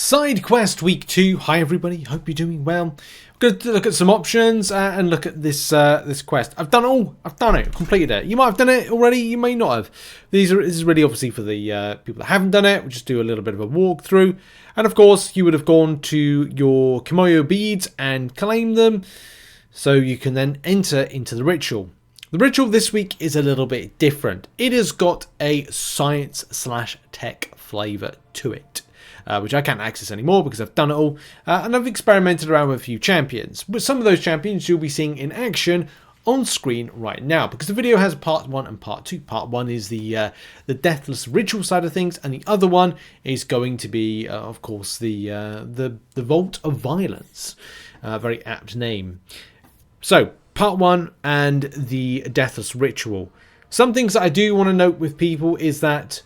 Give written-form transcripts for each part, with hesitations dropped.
Side quest week 2. Hi everybody, hope you're doing well. We're going to look at some options and look at this this quest. I've done it, completed it. You might have done it already, you may not have. This is really obviously for the people that haven't done it. We'll just do a little bit of a walkthrough. And of course, you would have gone to your Kimoyo beads and claim them, so you can then enter into the ritual. The ritual this week is a little bit different. It has got a science/tech flavour to it. Which I can't access anymore because I've done it all, and I've experimented around with a few champions. But some of those champions you'll be seeing in action on screen right now, because the video has part 1 and part 2. Part 1 is the Deathless ritual side of things, and the other one is going to be, of course, the Vault of Violence. Very apt name. So, part 1 and the Deathless ritual. Some things that I do want to note with people is that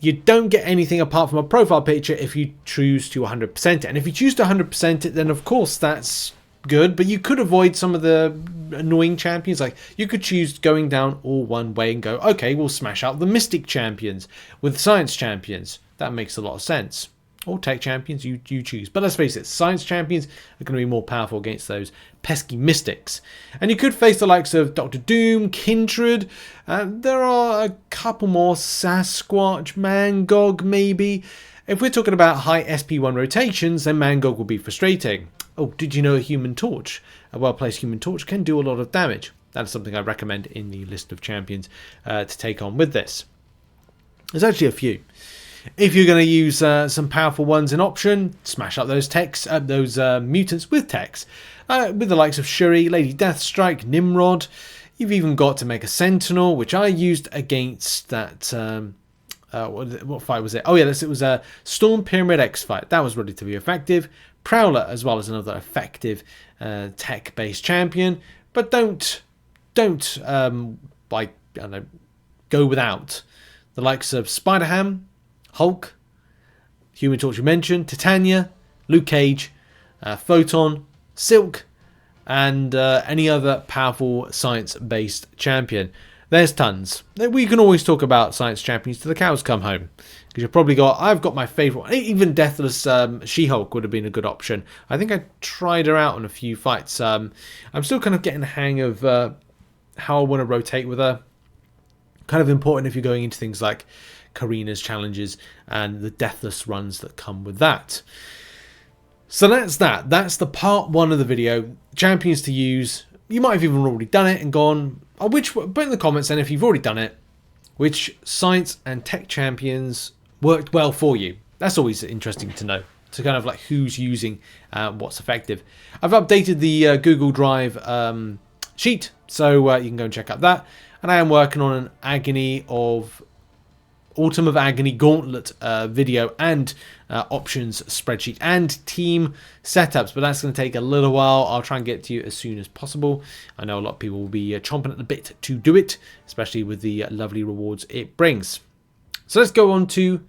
you don't get anything apart from a profile picture if you choose to 100% it. And if you choose to 100% it, then of course that's good, but you could avoid some of the annoying champions. Like, you could choose going down all one way and go, okay, we'll smash out the Mystic champions with Science champions. That makes a lot of sense. Or Tech champions, you choose. But let's face it, Science champions are going to be more powerful against those pesky Mystics. And you could face the likes of Dr. Doom, Kindred. There are a couple more. Sasquatch, MCOC maybe. If we're talking about high SP1 rotations, then MCOC will be frustrating. Oh, did you know a Human Torch? A well-placed Human Torch can do a lot of damage. That's something I recommend in the list of champions to take on with this. There's actually a few. If you're going to use some powerful ones in option, smash up those techs, those mutants with techs, with the likes of Shuri, Lady Deathstrike, Nimrod. You've even got to make a Sentinel, which I used against that. What fight was it? Oh yeah, it was a Storm Pyramid X fight. That was relatively effective. Prowler as well as another effective tech-based champion, but don't go without the likes of Spider-Ham, Hulk, Human Torch you mentioned, Titania, Luke Cage, Photon, Silk, and any other powerful science-based champion. There's tons. We can always talk about science champions till the cows come home. Because you've probably got, I've got my favourite one. Even Deathless She-Hulk would have been a good option. I think I tried her out on a few fights. I'm still kind of getting the hang of how I want to rotate with her. Kind of important if you're going into things like Karina's challenges and the Deathless runs that come with that. So that's that. That's the part 1 of the video. Champions to use. You might have even already done it and gone. Put in the comments then if you've already done it, which science and tech champions worked well for you. That's always interesting to know. To kind of like who's using what's effective. I've updated the Google Drive sheet, so you can go and check out that. And I am working on an Autumn of Agony Gauntlet video and options spreadsheet and team setups, but that's going to take a little while. I'll try and get to you as soon as possible. I know a lot of people will be chomping at the bit to do it, especially with the lovely rewards it brings. So let's go on to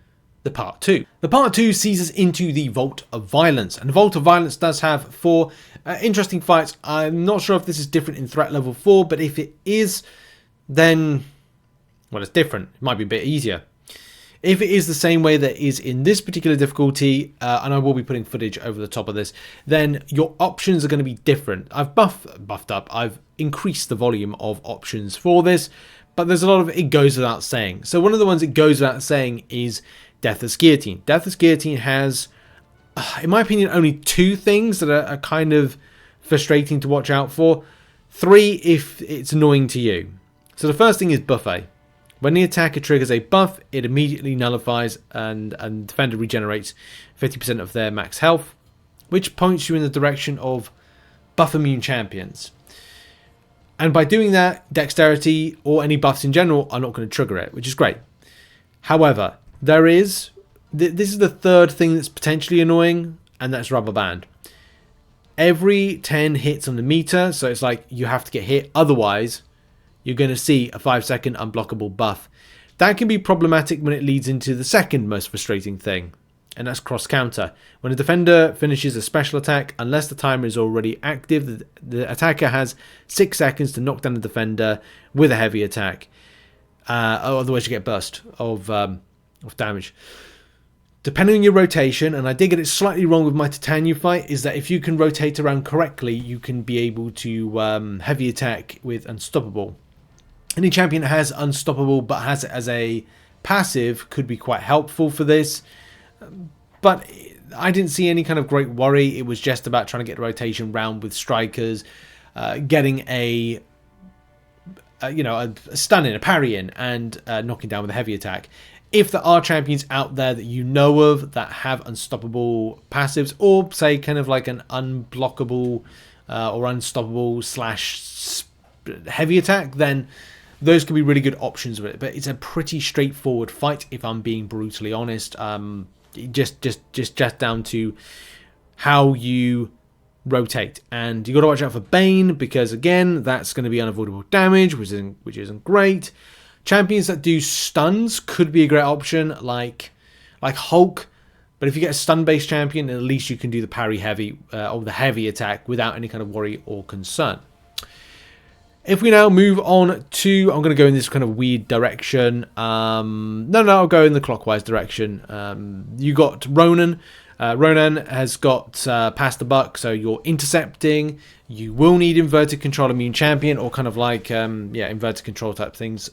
the part 2. The part 2 sees us into the Vault of Violence, and the Vault of Violence does have 4 interesting fights. I'm not sure if this is different in threat level 4, but if it is, then well, it's different. It might be a bit easier. If it is the same way that is in this particular difficulty, and I will be putting footage over the top of this, then your options are going to be different. I've buffed up. I've increased the volume of options for this, but there's a lot of it goes without saying. So one of the ones it goes without saying is Deathless Guillotine. Deathless Guillotine has, in my opinion, only 2 things that are kind of frustrating to watch out for. 3 if it's annoying to you. So the first thing is Buffet. When the attacker triggers a buff, it immediately nullifies and defender regenerates 50% of their max health, which points you in the direction of buff immune champions. And by doing that, dexterity or any buffs in general are not going to trigger it, which is great. However, this is the 3rd thing that's potentially annoying, and that's Rubber Band. Every 10 hits on the meter, so it's like you have to get hit, otherwise you're going to see a 5-second unblockable buff. That can be problematic when it leads into the second most frustrating thing, and that's cross counter. When a defender finishes a special attack, unless the timer is already active, the attacker has 6 seconds to knock down the defender with a heavy attack. Otherwise you get burst of damage. depending on your rotation, and I did get it slightly wrong with my Titanium fight, is that if you can rotate around correctly, you can be able to heavy attack with Unstoppable. Any champion that has Unstoppable but has it as a passive could be quite helpful for this. But I didn't see any kind of great worry. It was just about trying to get the rotation round with strikers, getting a stun in, a parry in, and knocking down with a heavy attack. If there are champions out there that you know of that have unstoppable passives, or say kind of like an unblockable or unstoppable / heavy attack, then those could be really good options with it. But it's a pretty straightforward fight, if I'm being brutally honest. Just down to how you rotate, and you got to watch out for Bane, because again, that's going to be unavoidable damage, which isn't great. Champions that do stuns could be a great option, like Hulk. But if you get a stun-based champion, at least you can do the parry heavy or the heavy attack without any kind of worry or concern. If we now move on to, I'm going to go in this kind of weird direction. I'll go in the clockwise direction. You got Ronan. Ronan has got past the buck, so you're intercepting. You will need inverted control immune champion, or kind of like inverted control type things.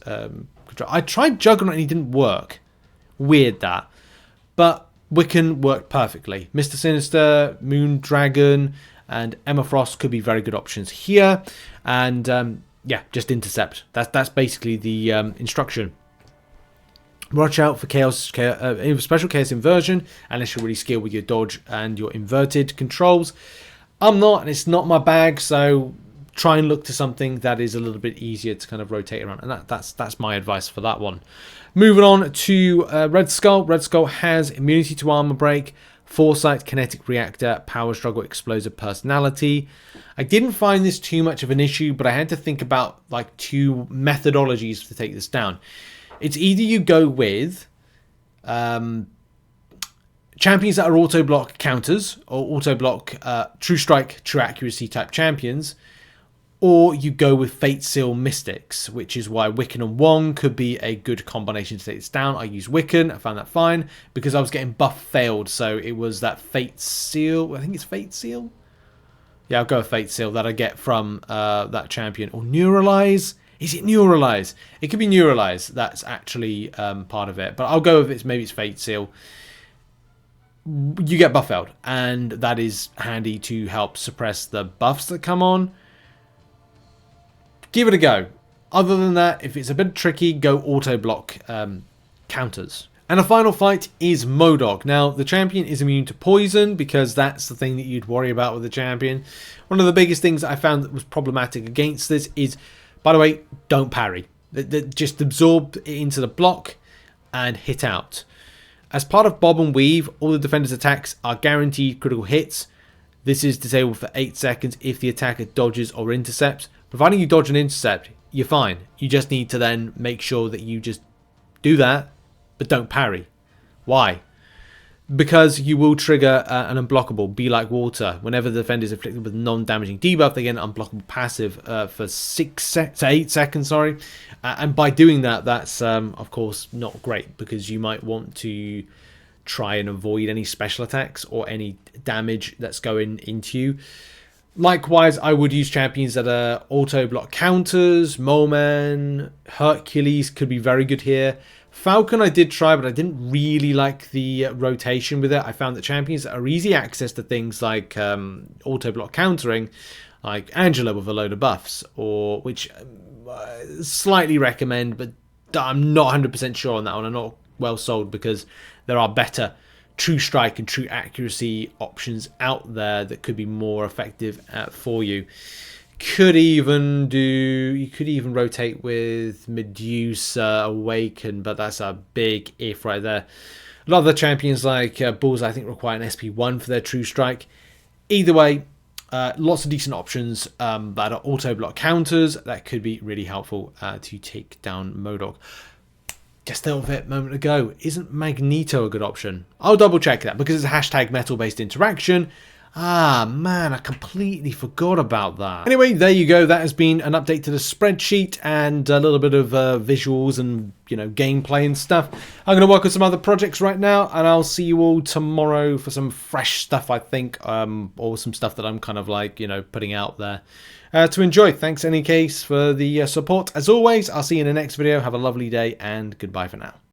I tried Juggernaut and he didn't work. Weird that, but Wiccan worked perfectly. Mr. Sinister, Moon Dragon, and Emma Frost could be very good options here. And just intercept. That's basically the instruction. Watch out for special chaos inversion, unless you're really skilled with your dodge and your inverted controls. I'm not, and it's not my bag, so try and look to something that is a little bit easier to kind of rotate around, and that's my advice for that one. Moving on to Red Skull. Red Skull has immunity to armor break, foresight, kinetic reactor, power struggle, explosive personality. I didn't find this too much of an issue, but I had to think about like two methodologies to take this down. It's either you go with champions that are auto block counters, or auto block true strike, true accuracy type champions, or you go with Fate Seal Mystics, which is why Wiccan and Wong could be a good combination to take this down. I use Wiccan, I found that fine, because I was getting buff failed, so it was that Fate Seal, I think it's Fate Seal? Yeah, I'll go with Fate Seal that I get from that champion. Or Neuralize? Is it Neuralize? It could be Neuralize, that's actually part of it, but I'll go with maybe it's Fate Seal. You get buff failed, and that is handy to help suppress the buffs that come on. Give it a go. Other than that, if it's a bit tricky, go auto block counters. And a final fight is Modok. Now, the champion is immune to poison, because that's the thing that you'd worry about with the champion. One of the biggest things that I found that was problematic against this is, by the way, don't parry. Just absorb it into the block and hit out. As part of Bob and Weave, all the defender's attacks are guaranteed critical hits. This is disabled for 8 seconds if the attacker dodges or intercepts. Providing you dodge and intercept, you're fine. You just need to then make sure that you just do that, but don't parry. Why? Because you will trigger an unblockable, Be Like Water. Whenever the defender is afflicted with non-damaging debuff, they get an unblockable passive for 8 seconds. And by doing that, that's of course not great, because you might want to try and avoid any special attacks or any damage that's going into you. Likewise, I would use champions that are auto block counters. Moleman, Hercules could be very good here. Falcon I did try, but I didn't really like the rotation with it. I found that champions that are easy access to things like auto block countering, like Angela with a load of buffs, or which slightly recommend, but I'm not 100% sure on that one. I'm not well sold, because there are better true strike and true accuracy options out there that could be more effective for you. You could even rotate with Medusa, Awaken, but that's a big if right there. A lot of the champions like Bulls, I think, require an SP1 for their true strike. Either way, lots of decent options that are auto block counters that could be really helpful to take down Modok. Just thought of it a moment ago. Isn't Magneto a good option? I'll double check that, because it's a hashtag metal based interaction. Ah, man, I completely forgot about that. Anyway, there you go. That has been an update to the spreadsheet and a little bit of visuals and, you know, gameplay and stuff. I'm going to work on some other projects right now, and I'll see you all tomorrow for some fresh stuff, I think, or some stuff that I'm kind of like, you know, putting out there to enjoy. Thanks, in any case, for the support. As always, I'll see you in the next video. Have a lovely day, and goodbye for now.